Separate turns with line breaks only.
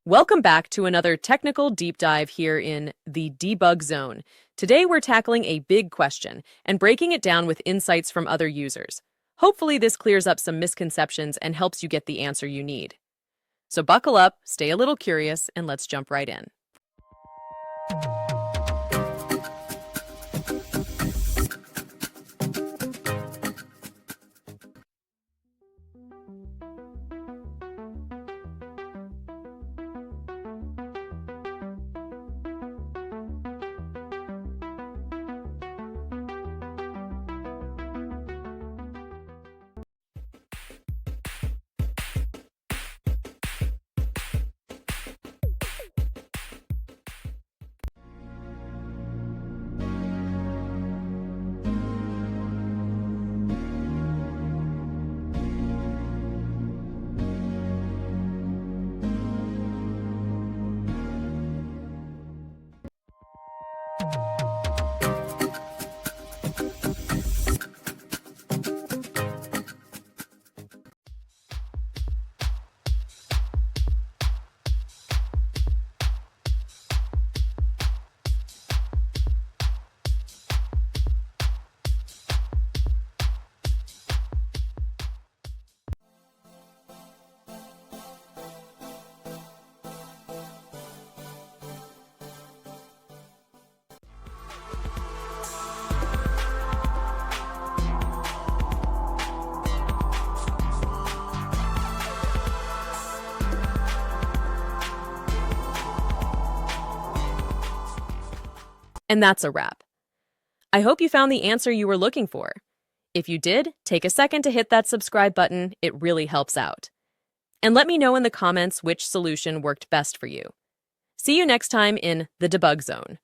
Welcome back to another technical deep dive here in the debug zone. Today we're tackling a big question and breaking it down with insights from other users. Hopefully this clears up some misconceptions and helps you get the answer you need. So buckle up, stay a little curious, and let's jump right in. And that's a wrap. I hope you found the answer you were looking for. If you did, take a second to hit that subscribe button. It really helps out. And let me know in the comments which solution worked best for you. See you next time in the debug zone.